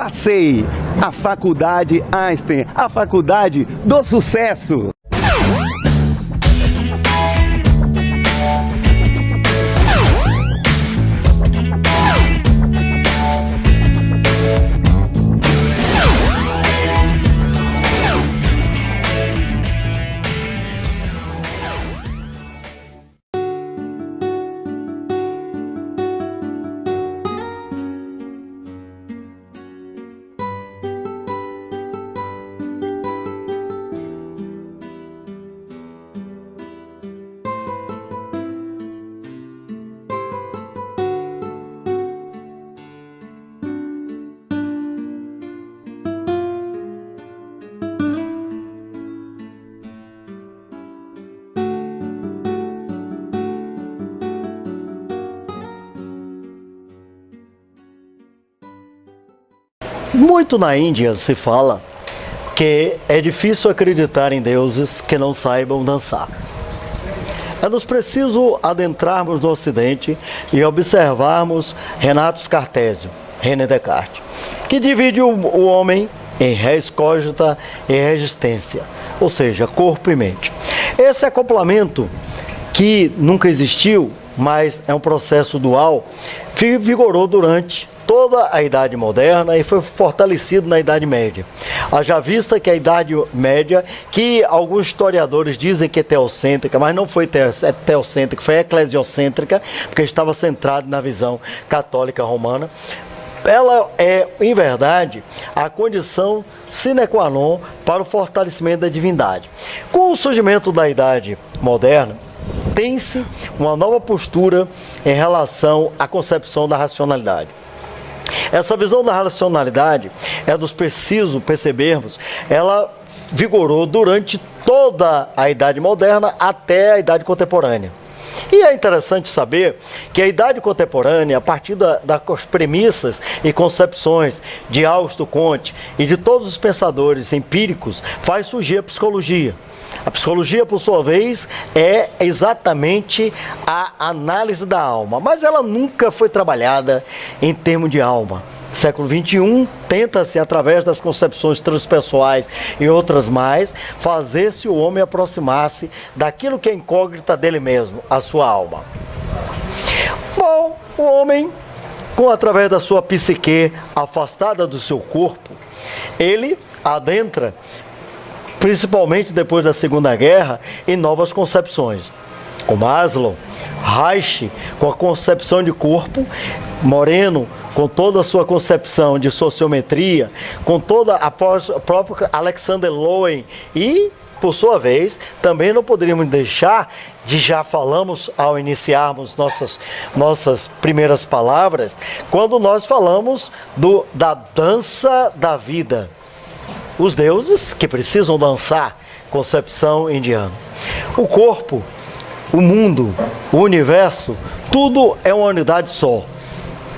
Passei! A Faculdade Einstein, a faculdade do sucesso! Muito na Índia se fala que é difícil acreditar em deuses que não saibam dançar. É nos preciso adentrarmos no Ocidente e observarmos Renato Cartésio, René Descartes, que divide o homem em res cogita e resistência, ou seja, corpo e mente. Esse acoplamento, que nunca existiu, mas é um processo dual, vigorou durante toda a Idade Moderna e foi fortalecido na Idade Média. Haja vista que a Idade Média, que alguns historiadores dizem que é teocêntrica, mas não foi teocêntrica, foi eclesiocêntrica, porque estava centrado na visão católica romana. Ela é, em verdade, a condição sine qua non para o fortalecimento da divindade. Com o surgimento da Idade Moderna, tem-se uma nova postura em relação à concepção da racionalidade. Essa visão da racionalidade é dos preciso percebermos, ela vigorou durante toda a Idade Moderna até a Idade Contemporânea. E é interessante saber que a Idade Contemporânea, a partir das premissas e concepções de Augusto Comte e de todos os pensadores empíricos, faz surgir a psicologia. A psicologia, por sua vez, é exatamente a análise da alma, mas ela nunca foi trabalhada em termos de alma. Século XXI tenta-se, através das concepções transpessoais e outras mais, fazer-se o homem aproximar-se daquilo que é incógnita dele mesmo, a sua alma. Bom, o homem, através da sua psique afastada do seu corpo, ele adentra, principalmente depois da Segunda Guerra, em novas concepções. Com Maslow, Reich, com a concepção de corpo, Moreno, com toda a sua concepção de sociometria, com toda a própria Alexander Lowen e, por sua vez, também não poderíamos deixar de, já falamos ao iniciarmos nossas primeiras palavras, quando nós falamos da dança da vida. Os deuses que precisam dançar, concepção indiana. O corpo, o mundo, o universo, tudo é uma unidade só.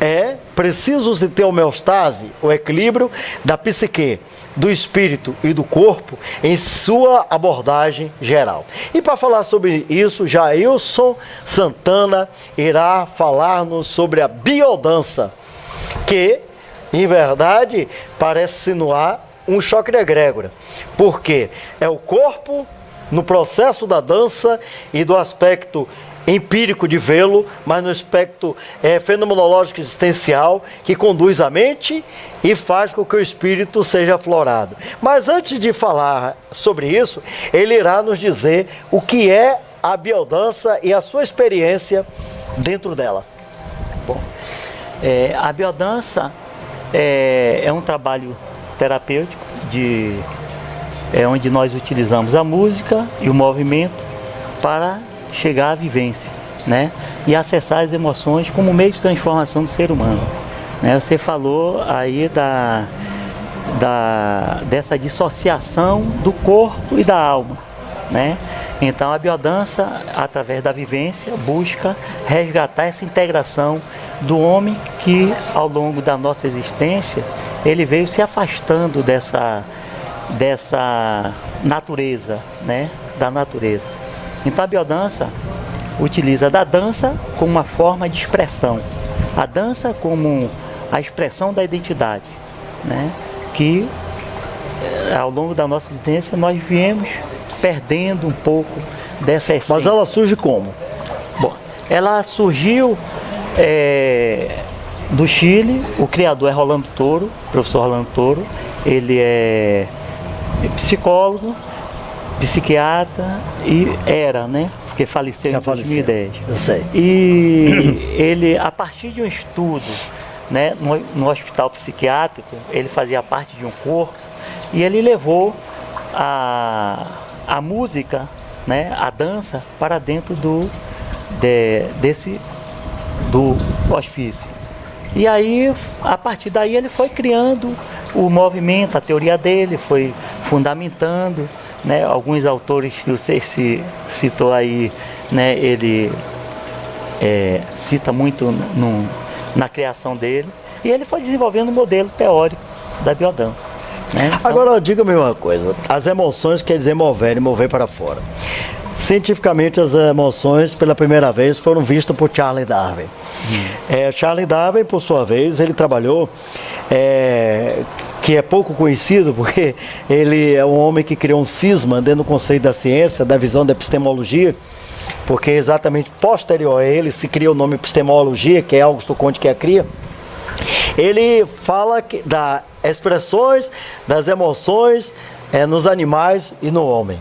É preciso de ter homeostase, o equilíbrio da psique, do espírito e do corpo em sua abordagem geral. E para falar sobre isso, Jailson Santana irá falar-nos sobre a biodança, que, em verdade, parece sinuar um choque de egrégora, porque é o corpo no processo da dança e do aspecto empírico de vê-lo, mas no aspecto fenomenológico existencial, que conduz a mente e faz com que o espírito seja aflorado. Mas antes de falar sobre isso, ele irá nos dizer o que é a biodança e a sua experiência dentro dela. Bom, a biodança é um trabalho terapêutico onde nós utilizamos a música e o movimento para chegar à vivência, né? E acessar as emoções como meio de transformação do ser humano, né? Você falou aí dessa dissociação do corpo e da alma, né? Então a biodança, através da vivência, busca resgatar essa integração do homem que, ao longo da nossa existência, ele veio se afastando dessa natureza, né? Da natureza. Então a biodança utiliza da dança como uma forma de expressão, a dança como a expressão da identidade, né, que ao longo da nossa existência nós viemos perdendo um pouco dessa essência. Mas ela surge como? Bom, ela surgiu do Chile. O criador é Rolando Toro, professor Rolando Toro. Ele é psicólogo, psiquiatra e era, né? Porque faleceu em 2010. Eu sei. E ele, a partir de um estudo, né, no hospital psiquiátrico, ele fazia parte de um corpo e ele levou a música, né, a dança para dentro do hospício. E aí, a partir daí, ele foi criando o movimento, a teoria dele, foi fundamentando, né, alguns autores que você citou aí, né, ele cita muito na criação dele, e ele foi desenvolvendo um modelo teórico da biodança. Né? Então, agora, diga-me uma coisa, as emoções quer dizer mover e mover para fora. Cientificamente, as emoções, pela primeira vez, foram vistas por Charles Darwin. Charles Darwin, por sua vez, ele trabalhou, que é pouco conhecido, porque ele é um homem que criou um cisma dentro do conceito da ciência, da visão da epistemologia, porque exatamente posterior a ele se cria o nome epistemologia, que é Augusto Comte que a cria. Ele fala das expressões das emoções nos animais e no homem.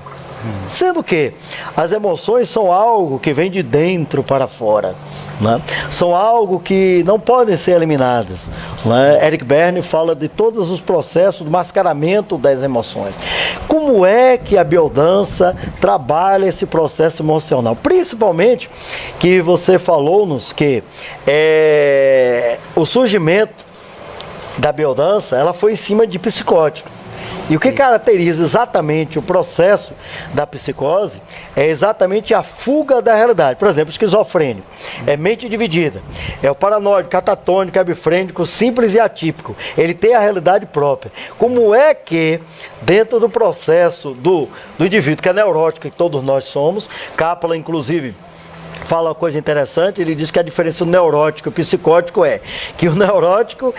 Sendo que as emoções são algo que vem de dentro para fora, né? São algo que não podem ser eliminadas, né? Eric Berne fala de todos os processos do mascaramento das emoções. Como é que a biodança trabalha esse processo emocional? Principalmente que você falou-nos que o surgimento da biodança ela foi em cima de psicóticos. E o que caracteriza exatamente o processo da psicose é exatamente a fuga da realidade. Por exemplo, esquizofrênico é mente dividida, é o paranoide, catatônico, epifrênico, simples e atípico. Ele tem a realidade própria. Como é que, dentro do processo do indivíduo, que é neurótico, que todos nós somos, Capela, inclusive, fala uma coisa interessante, ele diz que a diferença do neurótico e o psicótico é que o neurótico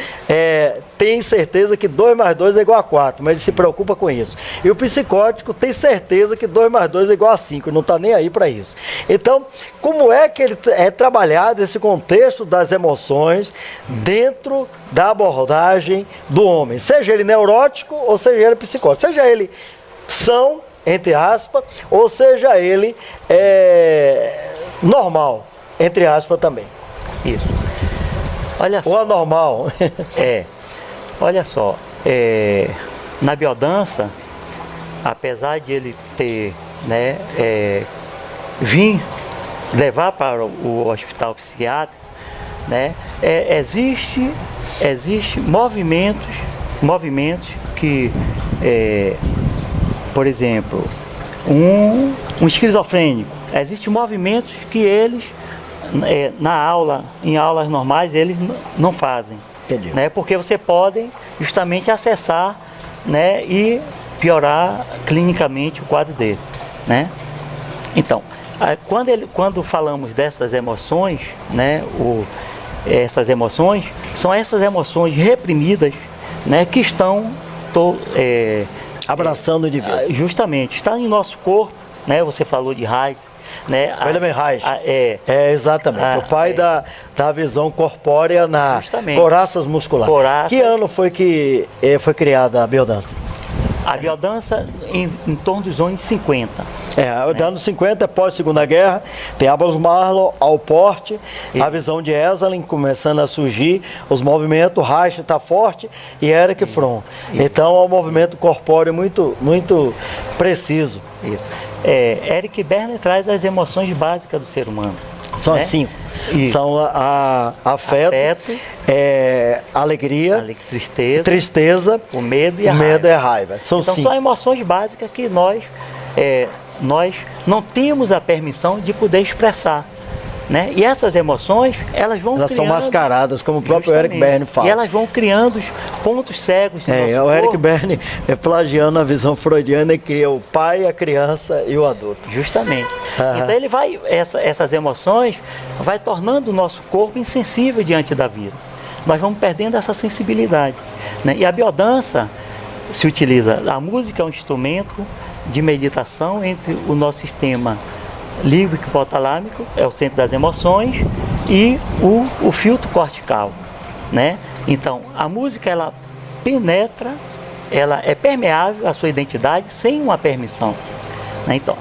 tem certeza que 2 mais 2 é igual a 4, mas ele se preocupa com isso. E o psicótico tem certeza que 2 mais 2 é igual a 5, não está nem aí para isso. Então, como é que ele é trabalhado esse contexto das emoções dentro da abordagem do homem? Seja ele neurótico ou seja ele psicótico, seja ele são, entre aspas, ou seja ele normal, entre aspas também. Isso. Olha só. Ou anormal. Olha só, na biodança, apesar de ele ter, né, vir levar para o hospital psiquiátrico, né, existe movimentos que, por exemplo, um esquizofrênico, existem movimentos que eles, em aulas normais, eles não fazem. Entendi. Né, porque você pode justamente acessar, né, e piorar clinicamente o quadro dele. Né? Então, quando falamos dessas emoções, né, essas emoções, são essas emoções reprimidas, né, que estão abraçando o indivíduo. Justamente, está em nosso corpo, né? Você falou de Reich, né? Wilhelm Reich. Exatamente. O pai da visão corpórea na coraças musculares. Que ano foi que foi criada a biodança? A biodança em torno dos anos 50. Os anos 50, pós-Segunda Guerra, tem Abrams Maslow, Allport, a visão de Esalen começando a surgir, os movimentos, Reich está forte e Erich Fromm. Então é um movimento corpóreo muito, muito preciso. Isso. Eric Berne traz as emoções básicas do ser humano. São as 5. São afeto, alegria, tristeza, o medo e a raiva. São então 5. São emoções básicas que nós não temos a permissão de poder expressar. Né? E essas emoções, elas são mascaradas, como o próprio Eric Berne fala. E elas vão criando os pontos cegos. O Eric Berne plagiando a visão freudiana que é o pai, a criança e o adulto. Justamente. Então ele vai, essas emoções vai tornando o nosso corpo insensível diante da vida. nós vamos perdendo essa sensibilidade, né? E a biodança se utiliza, a música é um instrumento de meditação entre o nosso sistema límbico hipotalâmico, é o centro das emoções, e o filtro cortical, né? Então, a música, ela penetra, ela é permeável à sua identidade sem uma permissão, né? Então,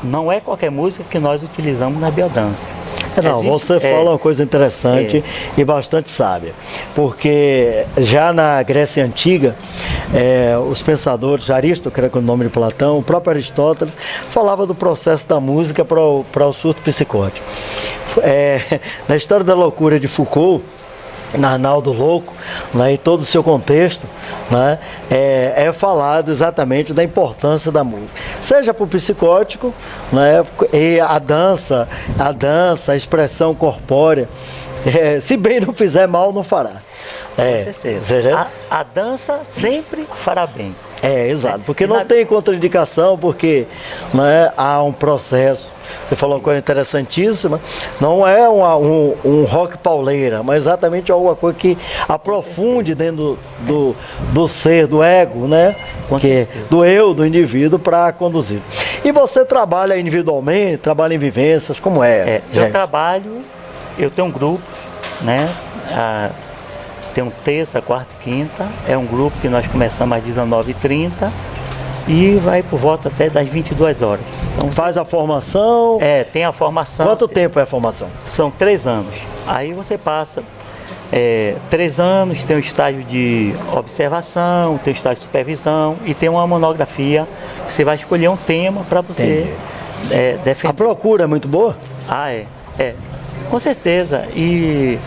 não é qualquer música que nós utilizamos na biodança. Não, você fala uma coisa interessante e bastante sábia, porque já na Grécia Antiga, os pensadores, Aristóteles, que era o nome de Platão, o próprio Aristóteles, falava do processo da música para o surto psicótico. Na História da Loucura de Foucault, na Arnaldo Louco, né, em todo o seu contexto, né, é falado exatamente da importância da música, seja para o psicótico, né, e a dança, a expressão corpórea, se bem não fizer mal, não fará. Com certeza. A dança sempre fará bem. Exato, porque não tem contraindicação, porque, né, há um processo. Você falou uma coisa interessantíssima, não é um rock pauleira, mas exatamente alguma coisa que aprofunde dentro do ser, do ego, né? Do eu, do indivíduo, para conduzir. E você trabalha individualmente, trabalha em vivências, como é? Eu tenho um grupo, né? Tem terça, quarta e quinta, é um grupo que nós começamos às 19h30 e vai por volta até das 22 horas. Então, faz a formação? Tem a formação. Quanto tempo é a formação? São 3 anos. Aí você passa 3 anos, tem um estágio de observação, tem um estágio de supervisão e tem uma monografia. Você vai escolher um tema para você defender. A procura é muito boa? Com certeza. E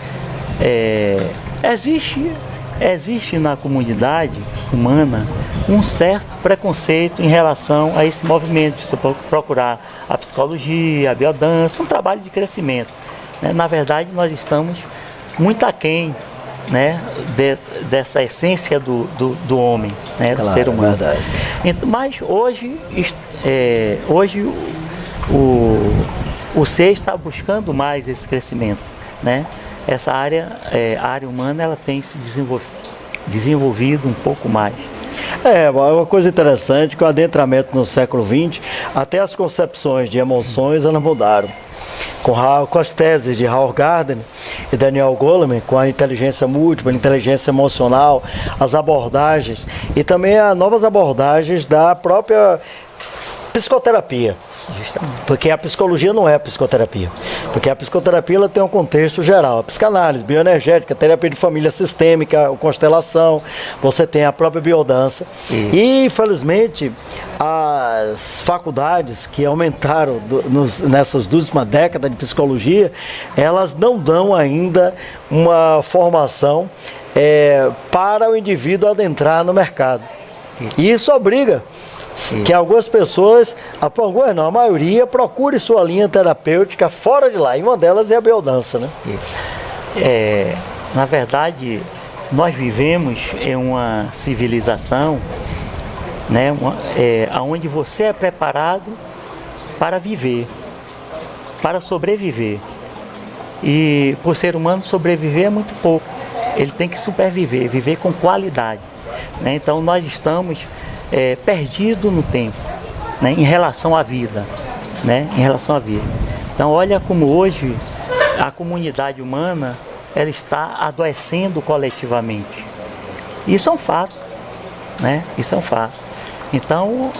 existe na comunidade humana um certo preconceito em relação a esse movimento, de você procurar a psicologia, a biodança, um trabalho de crescimento, né? Na verdade, nós estamos muito aquém, né, dessa essência do homem, né, do ser humano. Verdade. Mas hoje o ser está buscando mais esse crescimento, né? Essa área, a área humana, ela tem se desenvolvido um pouco mais. Uma coisa interessante que o adentramento no século XX, até as concepções de emoções, elas mudaram. Com as teses de Howard Gardner e Daniel Goleman, com a inteligência múltipla, inteligência emocional, as abordagens e também as novas abordagens da própria psicoterapia. Justamente. Porque a psicologia não é a psicoterapia. Porque a psicoterapia, ela tem um contexto geral. A psicanálise, bioenergética, terapia de família sistêmica, constelação, você tem a própria biodança. E, infelizmente, as faculdades que aumentaram nessas últimas décadas de psicologia, elas não dão ainda uma formação para o indivíduo adentrar no mercado. E isso obriga que algumas pessoas, algumas não, a maioria, procure sua linha terapêutica fora de lá. E uma delas é a biodança, né? Na verdade, nós vivemos em uma civilização, né, onde você é preparado para viver, para sobreviver. E por ser humano, sobreviver é muito pouco. Ele tem que superviver, viver com qualidade, né? Então nós estamos perdido no tempo, né, em relação à vida, né, em relação à vida. Então olha como hoje a comunidade humana, ela está adoecendo coletivamente. Isso é um fato, né? Isso é um fato. Então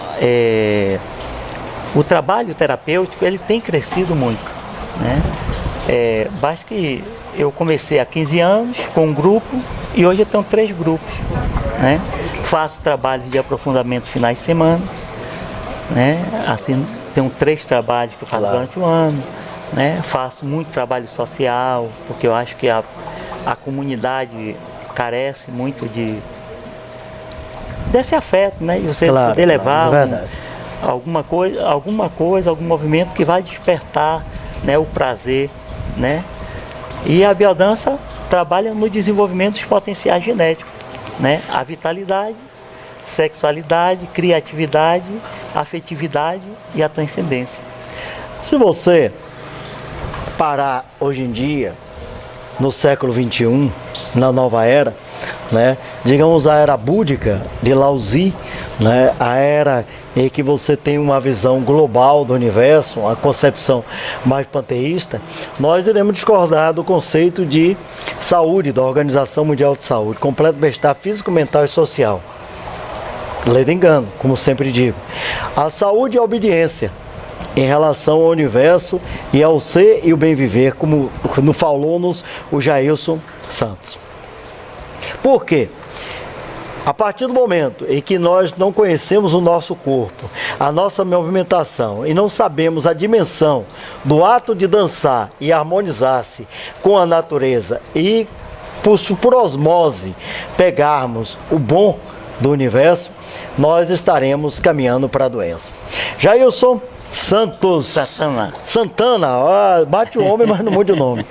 o trabalho terapêutico, ele tem crescido muito, né? Basta que eu comecei há 15 anos com um grupo e hoje eu tenho 3 grupos, né? Faço trabalho de aprofundamento finais de semana, né? Assim, tenho 3 trabalhos que eu faço durante o ano, né? Faço muito trabalho social, porque eu acho que a comunidade carece muito desse afeto, né? E você poder levar algum movimento que vai despertar, né, o prazer, né? E a biodança trabalha no desenvolvimento dos potenciais genéticos, né? A vitalidade, sexualidade, criatividade, afetividade e a transcendência. Se você parar hoje em dia no século XXI, na nova era, né? Digamos a era búdica de Lao Tzu, né? A era em que você tem uma visão global do universo, uma concepção mais panteísta, nós iremos discordar do conceito de saúde, da Organização Mundial de Saúde, completo bem-estar físico, mental e social. Lei do engano, como sempre digo. A saúde e a obediência em relação ao universo e ao ser e o bem viver, como falou-nos o Jailson Santos. Por quê? A partir do momento em que nós não conhecemos o nosso corpo, a nossa movimentação e não sabemos a dimensão do ato de dançar e harmonizar-se com a natureza e por osmose pegarmos o bom do universo, nós estaremos caminhando para a doença. Jailson Santos Santana, bate o homem, mas não mude o nome.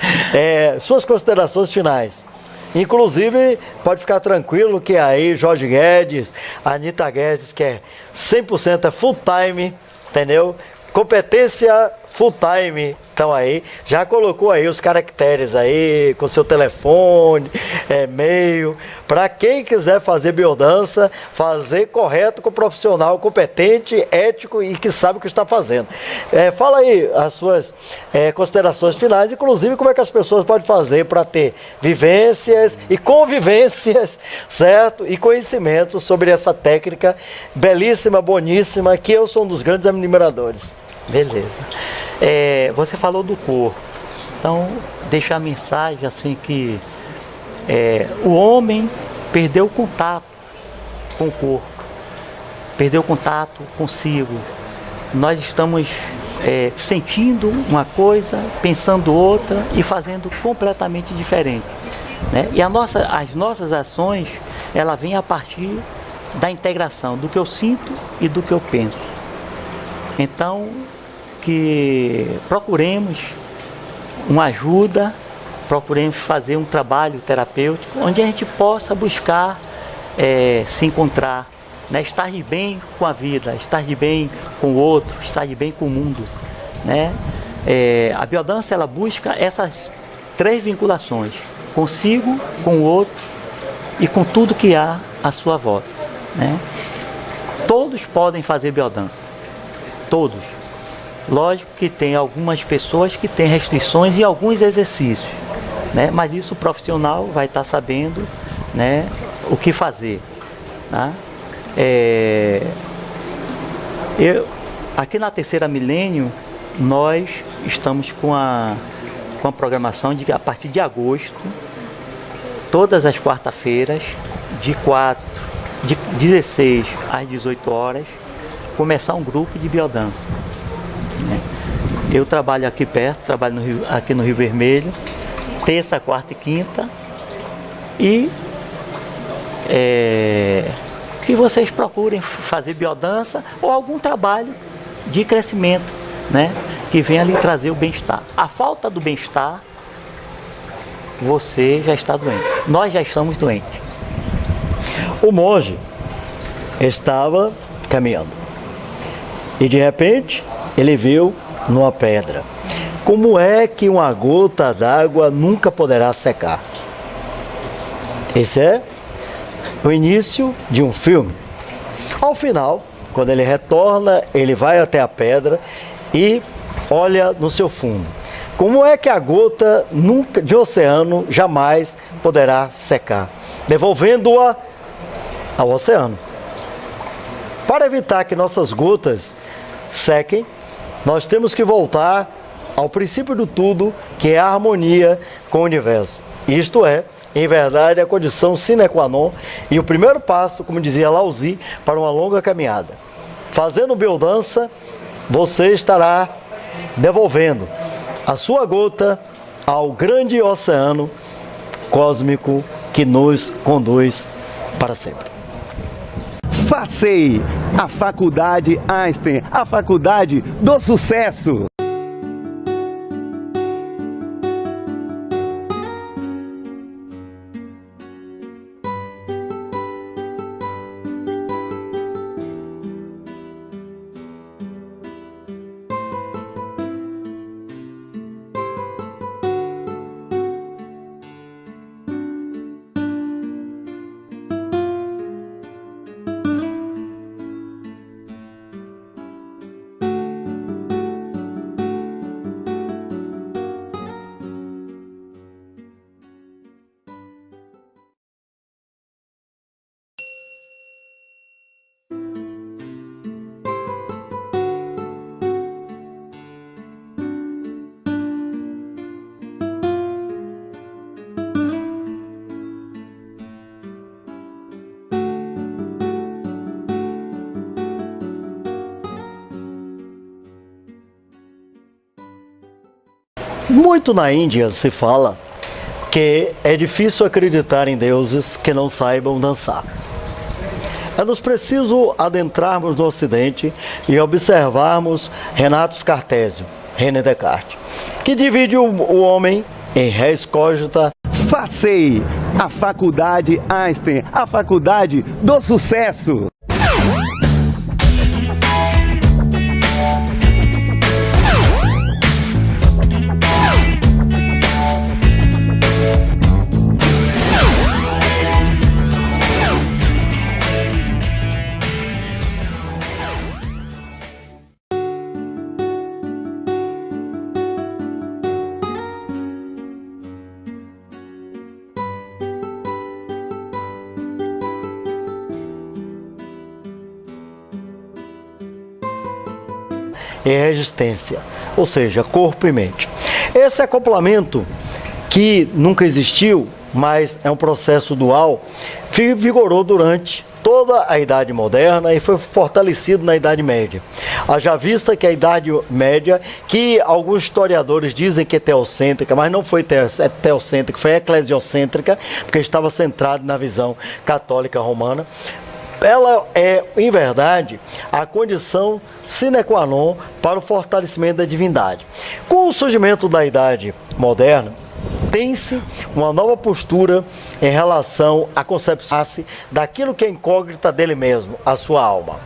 Suas considerações finais. Inclusive, pode ficar tranquilo que aí Jorge Guedes, Anitta Guedes, que é 100% full time, entendeu? Competência full time, então aí, já colocou aí os caracteres aí, com seu telefone, e-mail, para quem quiser fazer biodança, fazer correto com profissional competente, ético e que sabe o que está fazendo. Fala aí as suas considerações finais, inclusive como é que as pessoas podem fazer para ter vivências e convivências, certo? E conhecimento sobre essa técnica belíssima, boníssima, que eu sou um dos grandes admiradores. Beleza. Você falou do corpo, então deixa a mensagem assim que o homem perdeu o contato com o corpo, perdeu o contato consigo. Nós estamos sentindo uma coisa, pensando outra e fazendo completamente diferente, né? E as nossas ações, ela vem a partir da integração do que eu sinto e do que eu penso. Então, que procuremos uma ajuda, procuremos fazer um trabalho terapêutico, onde a gente possa buscar se encontrar, né? Estar de bem com a vida, estar de bem com o outro, estar de bem com o mundo, né? A biodança, ela busca essas 3 vinculações, consigo, com o outro e com tudo que há à sua volta, né? Todos podem fazer biodança, todos. Lógico que tem algumas pessoas que têm restrições em alguns exercícios, né? Mas isso o profissional vai estar sabendo, né, o que fazer, tá? Aqui na Terceira Milênio, nós estamos com a programação de a partir de agosto, todas as quarta-feiras, de 16 às 18 horas, começar um grupo de biodança. Eu trabalho aqui perto, trabalho aqui no Rio Vermelho, terça, quarta e quinta, e que vocês procurem fazer biodança ou algum trabalho de crescimento, né, que venha lhe trazer o bem-estar. A falta do bem-estar, você já está doente, nós já estamos doentes. O monge estava caminhando e de repente ele viu numa pedra. Como é que uma gota d'água nunca poderá secar? Esse é o início de um filme. Ao final, quando ele retorna, ele vai até a pedra e olha no seu fundo. Como é que a gota nunca, de oceano jamais poderá secar? Devolvendo-a ao oceano. Para evitar que nossas gotas sequem, nós temos que voltar ao princípio do tudo, que é a harmonia com o universo. Isto é, em verdade, a condição sine qua non e o primeiro passo, como dizia Lao Tzu, para uma longa caminhada. Fazendo biodança, você estará devolvendo a sua gota ao grande oceano cósmico que nos conduz para sempre. FACEI, a Faculdade Einstein, a faculdade do sucesso. Muito na Índia se fala que é difícil acreditar em deuses que não saibam dançar. É nos preciso adentrarmos no Ocidente e observarmos Renato Cartésio, René Descartes, que divide o homem em res cogita. Facei, a Faculdade Einstein, a faculdade do sucesso. E resistência, ou seja, corpo e mente. Esse acoplamento que nunca existiu, mas é um processo dual, vigorou durante toda a Idade Moderna e foi fortalecido na Idade Média. Haja vista que a Idade Média, que alguns historiadores dizem que é teocêntrica, mas não foi teocêntrica, foi eclesiocêntrica, porque estava centrado na visão católica romana. Ela é, em verdade, a condição sine qua non para o fortalecimento da divindade. Com o surgimento da Idade Moderna, tem-se uma nova postura em relação à concepção daquilo que é incógnita dele mesmo, a sua alma.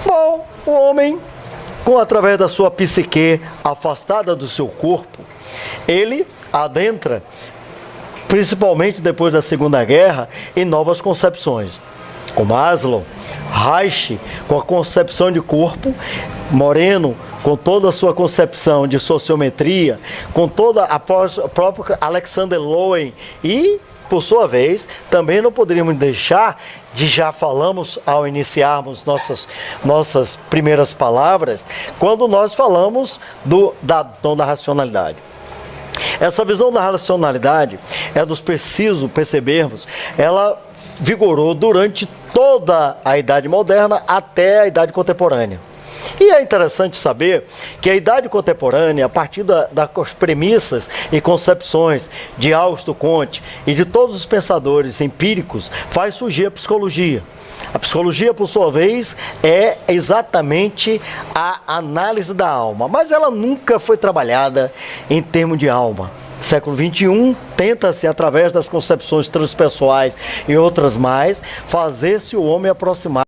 Bom, o homem, através da sua psique afastada do seu corpo, ele adentra, principalmente depois da Segunda Guerra, em novas concepções. Com Maslow, Reich, com a concepção de corpo, Moreno, com toda a sua concepção de sociometria, com toda a própria Alexander Lowen e, por sua vez, também não poderíamos deixar de, já falamos ao iniciarmos nossas primeiras palavras, quando nós falamos da racionalidade. Essa visão da racionalidade é dos preciso percebermos, ela vigorou durante toda a Idade Moderna até a Idade Contemporânea. E é interessante saber que a Idade Contemporânea, a partir das premissas e concepções de Augusto Comte e de todos os pensadores empíricos, faz surgir a psicologia. A psicologia, por sua vez, é exatamente a análise da alma, mas ela nunca foi trabalhada em termos de alma. Século XXI tenta-se, através das concepções transpessoais e outras mais, fazer-se o homem aproximar